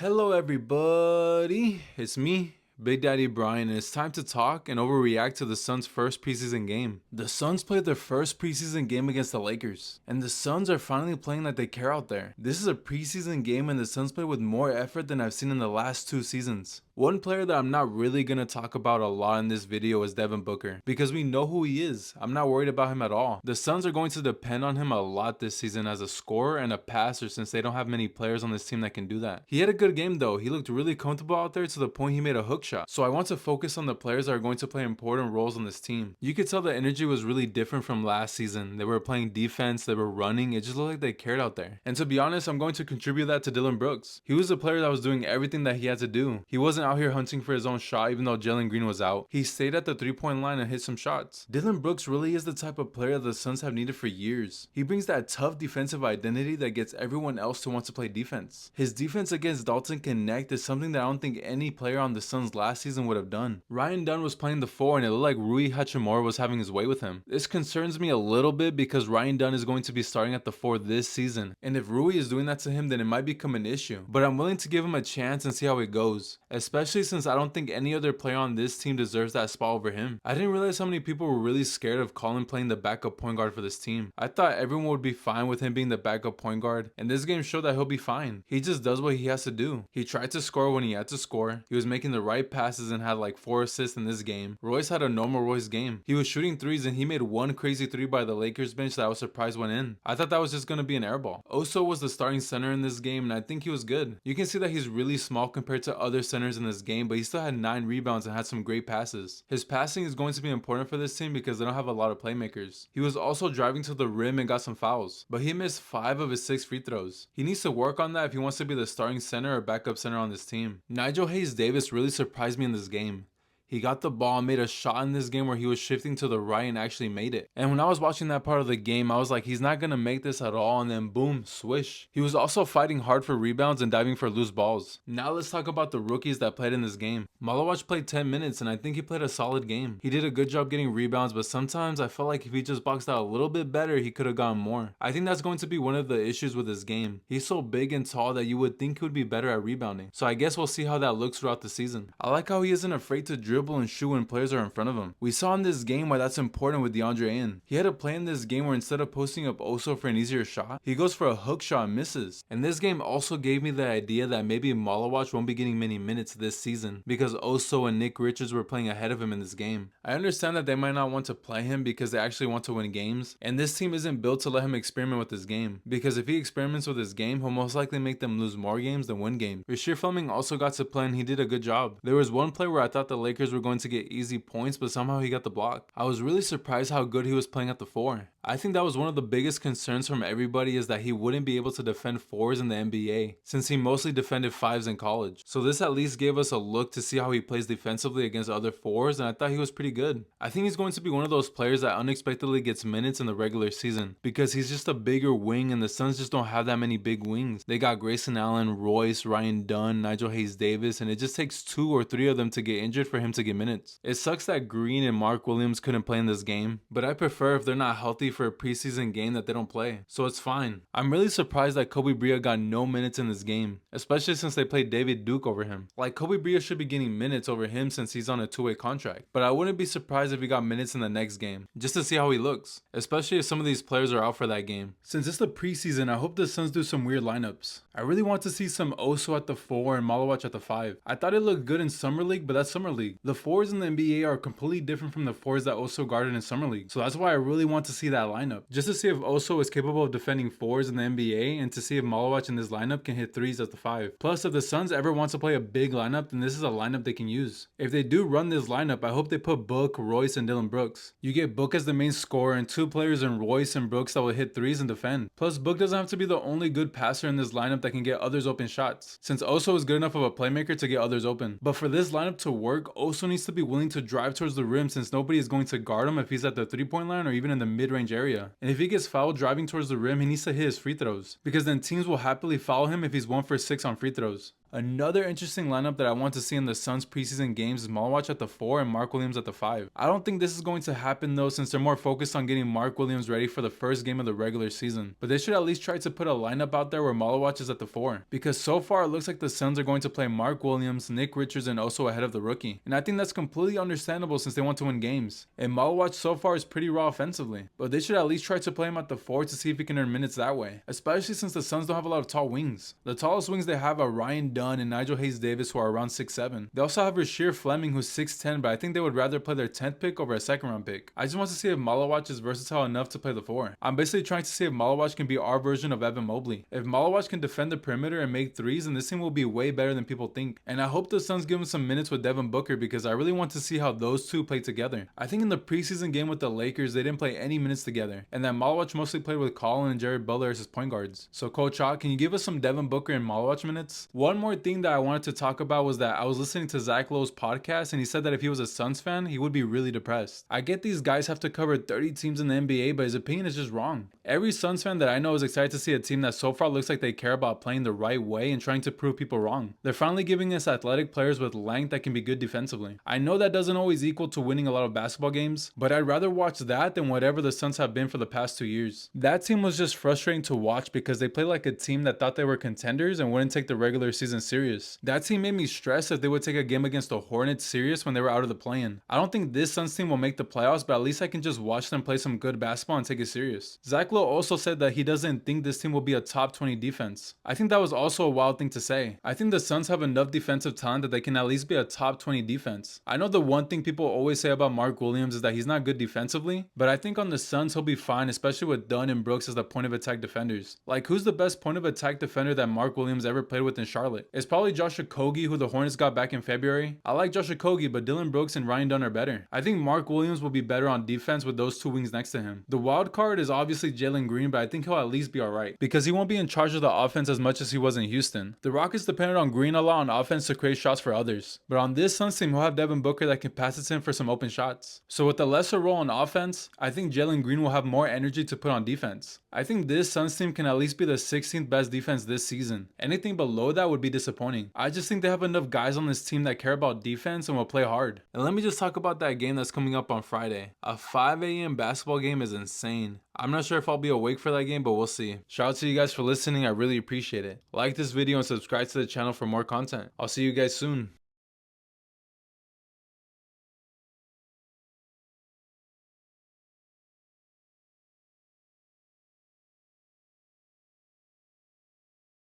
Hello everybody, it's me, Big Daddy Brian, and it's time to talk and overreact to the Suns' first preseason game. The Suns played their first preseason game against the Lakers, and the Suns are finally playing like they care out there. This is a preseason game and the Suns play with more effort than I've seen in the last 2 seasons. One player that I'm not really going to talk about a lot in this video is Devin Booker, because we know who he is. I'm not worried about him at all. The Suns are going to depend on him a lot this season as a scorer and a passer since they don't have many players on this team that can do that. He had a good game though. He looked really comfortable out there to the point he made a hook shot. So I want to focus on the players that are going to play important roles on this team. You could tell the energy was really different from last season. They were playing defense, they were running, it just looked like they cared out there. And to be honest, I'm going to contribute that to Dillon Brooks. He was a player that was doing everything that he had to do. He wasn't out here hunting for his own shot even though Jalen Green was out. He stayed at the 3-point line and hit some shots. Dillon Brooks really is the type of player the Suns have needed for years. He brings that tough defensive identity that gets everyone else to want to play defense. His defense against Dalton Connect is something that I don't think any player on the Suns last season would have done. Ryan Dunn was playing the 4 and it looked like Rui Hachimura was having his way with him. This concerns me a little bit because Ryan Dunn is going to be starting at the 4 this season, and if Rui is doing that to him then it might become an issue. But I'm willing to give him a chance and see how it goes, especially since I don't think any other player on this team deserves that spot over him. I didn't realize how many people were really scared of Colin playing the backup point guard for this team. I thought everyone would be fine with him being the backup point guard, and this game showed that he'll be fine. He just does what he has to do. He tried to score when he had to score. He was making the right passes and had like 4 assists in this game. Royce had a normal Royce game. He was shooting threes and he made one crazy 3 by the Lakers bench that I was surprised went in. I thought that was just going to be an airball. Oso was the starting center in this game and I think he was good. You can see that he's really small compared to other centers in this game, but he still had 9 rebounds and had some great passes. His passing is going to be important for this team because they don't have a lot of playmakers. He was also driving to the rim and got some fouls, but he missed 5 of his 6 free throws. He needs to work on that if he wants to be the starting center or backup center on this team. Nigel Hayes-Davis really surprised me in this game. He got the ball and made a shot in this game where he was shifting to the right and actually made it. And when I was watching that part of the game, I was like, he's not going to make this at all, and then boom, swish. He was also fighting hard for rebounds and diving for loose balls. Now let's talk about the rookies that played in this game. Malawach played 10 minutes and I think he played a solid game. He did a good job getting rebounds, but sometimes I felt like if he just boxed out a little bit better, he could have gotten more. I think that's going to be one of the issues with this game. He's so big and tall that you would think he would be better at rebounding. So I guess we'll see how that looks throughout the season. I like how he isn't afraid to dribble and shoot when players are in front of him. We saw in this game why that's important with DeAndre Ayton. He had a play in this game where instead of posting up Oso for an easier shot, he goes for a hook shot and misses. And this game also gave me the idea that maybe Malawach won't be getting many minutes this season because Oso and Nick Richards were playing ahead of him in this game. I understand that they might not want to play him because they actually want to win games, and this team isn't built to let him experiment with his game, because if he experiments with his game, he'll most likely make them lose more games than win games. Rasheer Fleming also got to play and he did a good job. There was one play where I thought the Lakers were going to get easy points, but somehow he got the block. I was really surprised how good he was playing at the 4. I think that was one of the biggest concerns from everybody, is that he wouldn't be able to defend 4s in the NBA since he mostly defended 5s in college. So this at least gave us a look to see how he plays defensively against other 4s, and I thought he was pretty good. I think he's going to be one of those players that unexpectedly gets minutes in the regular season because he's just a bigger wing and the Suns just don't have that many big wings. They got Grayson Allen, Royce, Ryan Dunn, Nigel Hayes-Davis, and it just takes 2 or 3 of them to get injured for him to get minutes. It sucks that Green and Mark Williams couldn't play in this game, but I prefer if they're not healthy for a preseason game that they don't play, so it's fine. I'm really surprised that Kobe Bria got no minutes in this game, especially since they played David Duke over him. Like, Kobe Bria should be getting minutes over him since he's on a 2-way contract, but I wouldn't be surprised if he got minutes in the next game, just to see how he looks, especially if some of these players are out for that game. Since it's the preseason, I hope the Suns do some weird lineups. I really want to see some Oso at the 4 and Malawach at the 5. I thought it looked good in Summer League, but that's Summer League. The 4s in the NBA are completely different from the 4s that Oso guarded in Summer League, so that's why I really want to see that lineup, just to see if Oso is capable of defending 4s in the NBA and to see if Malawach in this lineup can hit 3s at the 5. Plus, if the Suns ever want to play a big lineup, then this is a lineup they can use. If they do run this lineup, I hope they put Book, Royce, and Dillon Brooks. You get Book as the main scorer and 2 players in Royce and Brooks that will hit 3s and defend. Plus, Book doesn't have to be the only good passer in this lineup that can get others open shots, since Oso is good enough of a playmaker to get others open. But for this lineup to work, Oso needs to be willing to drive towards the rim since nobody is going to guard him if he's at the 3-point line or even in the mid-range area. And if he gets fouled driving towards the rim, he needs to hit his free throws, because then teams will happily foul him if he's 1 for 6 on free throws. Another interesting lineup that I want to see in the Suns preseason games is Malawach at the 4 and Mark Williams at the 5. I don't think this is going to happen though, since they're more focused on getting Mark Williams ready for the first game of the regular season. But they should at least try to put a lineup out there where Malawach is at the 4. Because so far it looks like the Suns are going to play Mark Williams, Nick Richards, and also ahead of the rookie. And I think that's completely understandable since they want to win games. And Malawach so far is pretty raw offensively. But they should at least try to play him at the 4 to see if he can earn minutes that way. Especially since the Suns don't have a lot of tall wings. The tallest wings they have are Ryan Dunn and Nigel Hayes-Davis, who are around 6'7". They also have Rasheer Fleming, who's 6'10", but I think they would rather play their 10th pick over a second round pick. I just want to see if Malawach is versatile enough to play the 4. I'm basically trying to see if Malawach can be our version of Evan Mobley. If Malawach can defend the perimeter and make threes, then this team will be way better than people think. And I hope the Suns give him some minutes with Devin Booker because I really want to see how those two play together. I think in the preseason game with the Lakers, they didn't play any minutes together. And that Malawach mostly played with Colin and Jared Butler as his point guards. So Coach Hawk, can you give us some Devin Booker and Malawach minutes? One more thing that I wanted to talk about was that I was listening to Zach Lowe's podcast and he said that if he was a Suns fan, he would be really depressed. I get these guys have to cover 30 teams in the NBA, but his opinion is just wrong. Every Suns fan that I know is excited to see a team that so far looks like they care about playing the right way and trying to prove people wrong. They're finally giving us athletic players with length that can be good defensively. I know that doesn't always equal to winning a lot of basketball games, but I'd rather watch that than whatever the Suns have been for the past 2 years. That team was just frustrating to watch because they played like a team that thought they were contenders and wouldn't take the regular season serious. That team made me stress if they would take a game against the Hornets serious when they were out of the play-in. I don't think this Suns team will make the playoffs, but at least I can just watch them play some good basketball and take it serious. Zach Lowe also said that he doesn't think this team will be a top 20 defense. I think that was also a wild thing to say. I think the Suns have enough defensive talent that they can at least be a top 20 defense. I know the one thing people always say about Mark Williams is that he's not good defensively, but I think on the Suns he'll be fine, especially with Dunn and Brooks as the point of attack defenders. Like, who's the best point of attack defender that Mark Williams ever played with in Charlotte? It's probably Josh Okogie, who the Hornets got back in February. I like Josh Okogie, but Dylan Brooks and Ryan Dunn are better. I think Mark Williams will be better on defense with those two wings next to him. The wild card is obviously Jalen Green, but I think he'll at least be alright because he won't be in charge of the offense as much as he was in Houston. The Rockets depended on Green a lot on offense to create shots for others, but on this Suns team he'll have Devin Booker that can pass it to him for some open shots. So with a lesser role on offense, I think Jalen Green will have more energy to put on defense. I think this Suns team can at least be the 16th best defense this season. Anything below that would be disappointing. I just think they have enough guys on this team that care about defense and will play hard. And let me just talk about that game that's coming up on Friday. A 5 a.m. basketball game is insane. I'm not sure if I'll be awake for that game, but we'll see. Shout out to you guys for listening. I really appreciate it. Like this video and subscribe to the channel for more content. I'll see you guys soon.